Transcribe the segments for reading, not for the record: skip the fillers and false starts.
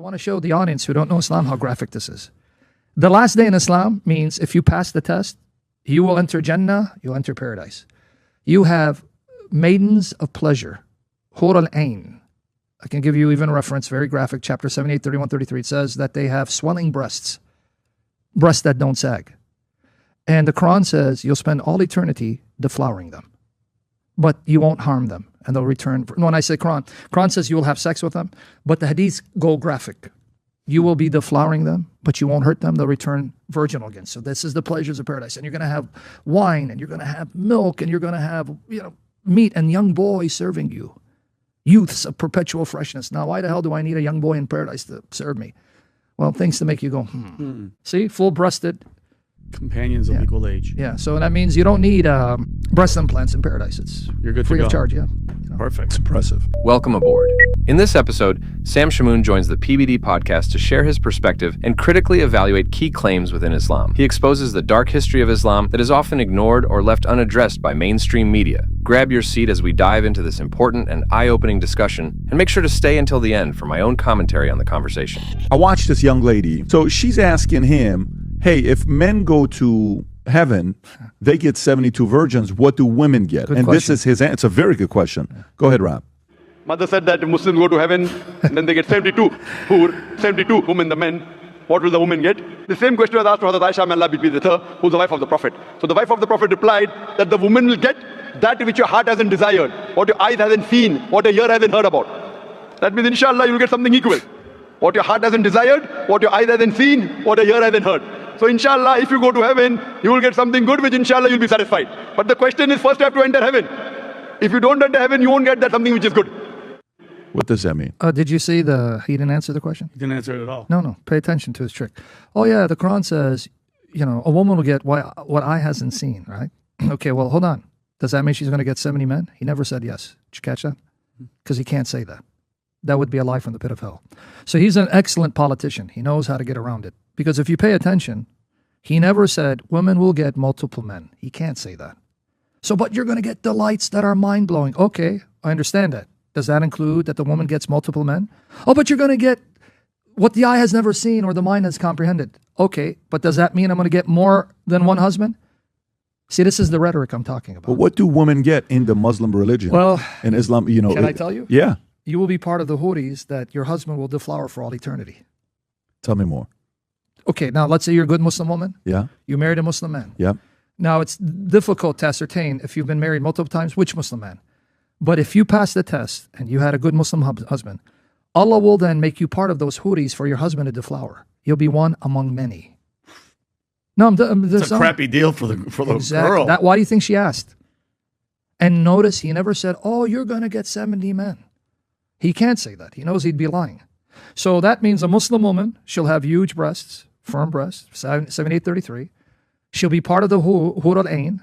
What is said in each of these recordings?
want to show the audience who don't know Islam how graphic this is. The last day in Islam means if you pass the test, you will enter Jannah, you'll enter paradise. You have maidens of pleasure, hur al-ain. I can give you even a reference, very graphic, chapter 78, 31, 33. It says that they have swelling breasts that don't sag. And the Quran says you'll spend all eternity deflowering them, but you won't harm them, and they'll return. When I say Quran says you will have sex with them, but the hadiths go graphic. You will be deflowering them, but you won't hurt them. They'll return virginal again. So this is the pleasures of paradise. And you're going to have wine, and you're going to have milk, and you're going to have meat and young boys serving you. Youths of perpetual freshness. Now, why the hell do I need a young boy in paradise to serve me? Well, things to make you go, See, full-breasted. Companions of equal age. Yeah, so that means you don't need breast implants in paradise. You're good free to of go. charge, yeah. Perfect. It's impressive. Welcome aboard. In this episode, Sam Shamoun joins the PBD Podcast to share his perspective and critically evaluate key claims within Islam. He exposes the dark history of Islam that is often ignored or left unaddressed by mainstream media. Grab your seat as we dive into this important and eye-opening discussion, and make sure to stay until the end for my own commentary on the conversation. I watched this young lady. So she's asking him, hey, if men go to heaven, they get 72 virgins. What do women get? Good and question. this is his answer. It's a very good question. Go ahead, Rob. Mother said that Muslims go to heaven, and then they get 72 women, the men. What will the women get? The same question was asked to Hazrat Aisha, may Allah be pleased with her, who's the wife of the Prophet. So the wife of the Prophet replied that the woman will get that which your heart hasn't desired, what your eyes hasn't seen, what your ear hasn't heard about. That means, inshallah, you'll get something equal. What your heart hasn't desired, what your eyes hasn't seen, what your ear hasn't heard. So inshallah, if you go to heaven, you will get something good, which inshallah you'll be satisfied. But the question is, first you have to enter heaven. If you don't enter heaven, you won't get that something which is good. What does that mean? Did you see he didn't answer the question? He didn't answer it at all. No, pay attention to his trick. Oh yeah, the Quran says, a woman will get what eye hasn't seen, right? Okay, well, hold on. Does that mean she's going to get 70 men? He never said yes. Did you catch that? Because he can't say that. That would be a lie from the pit of hell. So he's an excellent politician. He knows how to get around it. Because if you pay attention, he never said women will get multiple men. He can't say that. So, but you're going to get delights that are mind-blowing. Okay, I understand that. Does that include that the woman gets multiple men? Oh, but you're going to get what the eye has never seen or the mind has comprehended. Okay, but does that mean I'm going to get more than one husband? See, this is the rhetoric I'm talking about. But what do women get in the Muslim religion? Well, in Islam, can I tell you? Yeah. You will be part of the huris that your husband will deflower for all eternity. Tell me more. Okay, now let's say you're a good Muslim woman. Yeah. You married a Muslim man. Yeah. Now, it's difficult to ascertain if you've been married multiple times, which Muslim man. But if you pass the test and you had a good Muslim husband, Allah will then make you part of those huris for your husband to deflower. You'll be one among many. No, It's a crappy deal for the girl. Why do you think she asked? And notice he never said, oh, you're going to get 70 men. He can't say that. He knows he'd be lying. So that means a Muslim woman, she'll have huge breasts, firm breasts, 7833. She'll be part of the hur al-ain.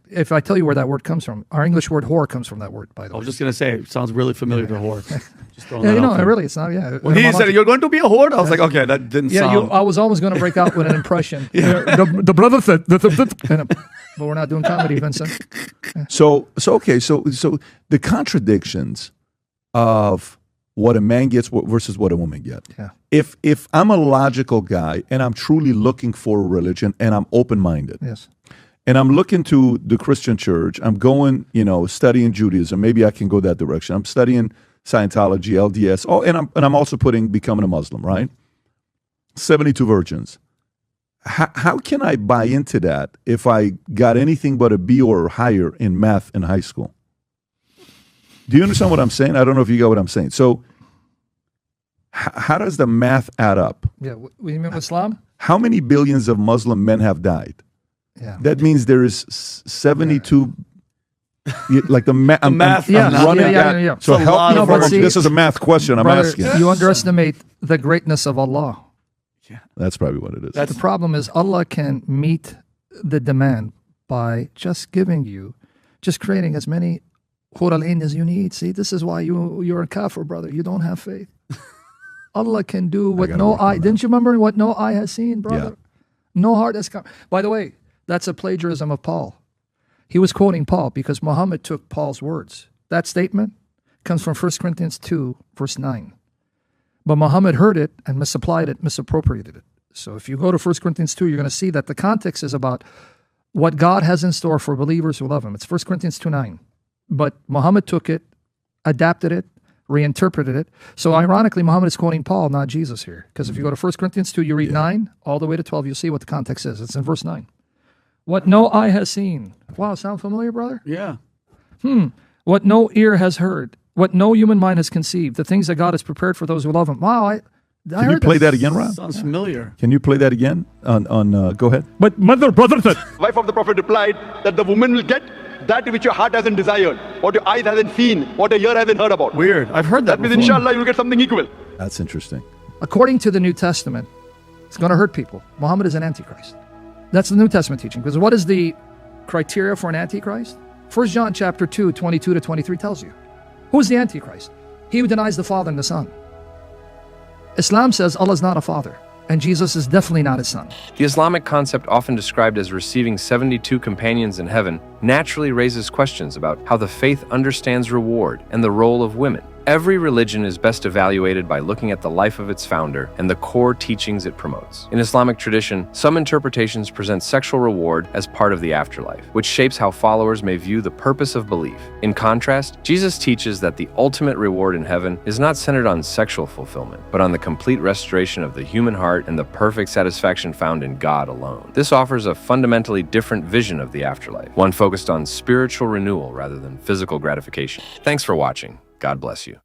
If I tell you where that word comes from, our English word whore comes from that word, by the way. I was just going to say, it sounds really familiar to whore. Just throwing Yeah, that out there. really, it's not, yeah. When he said, you're going to be a whore, I was like, okay, that didn't sound... I was always going to break out with an impression. The brother said, but we're not doing comedy, Vincent. So the contradictions of what a man gets versus what a woman gets. Yeah. If I'm a logical guy and I'm truly looking for a religion and I'm open-minded. Yes. And I'm looking to the Christian church. I'm going, studying Judaism. Maybe I can go that direction. I'm studying Scientology, LDS. Oh, and I'm also becoming a Muslim, right? 72 virgins. How can I buy into that if I got anything but a B or higher in math in high school? Do you understand what I'm saying? I don't know if you got what I'm saying. So how does the math add up? Yeah, what do you mean with Islam? How many billions of Muslim men have died? Yeah. That means there is 72, like the math. I'm running that. So help me. This is a math question I'm asking. You underestimate the greatness of Allah. Yeah, that's probably what it is. The problem is Allah can meet the demand by just creating as many hur al-ain as you need. See, this is why you're a kafir, brother. You don't have faith. Allah can do what no eye. Didn't you remember what no eye has seen, brother? Yeah. No heart has come. By the way, that's a plagiarism of Paul. He was quoting Paul because Muhammad took Paul's words. That statement comes from 1 Corinthians 2, verse 9. But Muhammad heard it and misapplied it, misappropriated it. So if you go to 1 Corinthians 2, you're going to see that the context is about what God has in store for believers who love him. It's 1 Corinthians 2:9. But Muhammad took it, adapted it, reinterpreted it. So ironically, Muhammad is quoting Paul, not Jesus here. Because if you go to 1 Corinthians 2, you read 9 all the way to 12, you'll see what the context is. It's in verse 9. What no eye has seen. Wow, sound familiar, brother? Yeah. What no ear has heard. What no human mind has conceived. The things that God has prepared for those who love him. Wow, I Can you play that again, Rob? Sounds familiar. Can you play that again? Go ahead. But mother, brother, Wife of the Prophet replied that the woman will get that which your heart hasn't desired, what your eyes hasn't seen, what your ear hasn't heard about. Weird. I've heard that That means, before. inshallah, you'll get something equal. That's interesting. according to the New Testament, it's going to hurt people. Muhammad is an antichrist. That's the New Testament teaching. Because what is the criteria for an antichrist? 1 John chapter 2, 22 to 23 tells you. Who's the antichrist? He who denies the Father and the Son. Islam says Allah is not a father, and Jesus is definitely not his son. The Islamic concept, often described as receiving 72 companions in heaven, naturally raises questions about how the faith understands reward and the role of women. Every religion is best evaluated by looking at the life of its founder and the core teachings it promotes. In Islamic tradition, some interpretations present sexual reward as part of the afterlife, which shapes how followers may view the purpose of belief. In contrast, Jesus teaches that the ultimate reward in heaven is not centered on sexual fulfillment, but on the complete restoration of the human heart and the perfect satisfaction found in God alone. This offers a fundamentally different vision of the afterlife, one focused on spiritual renewal rather than physical gratification. Thanks for watching. God bless you.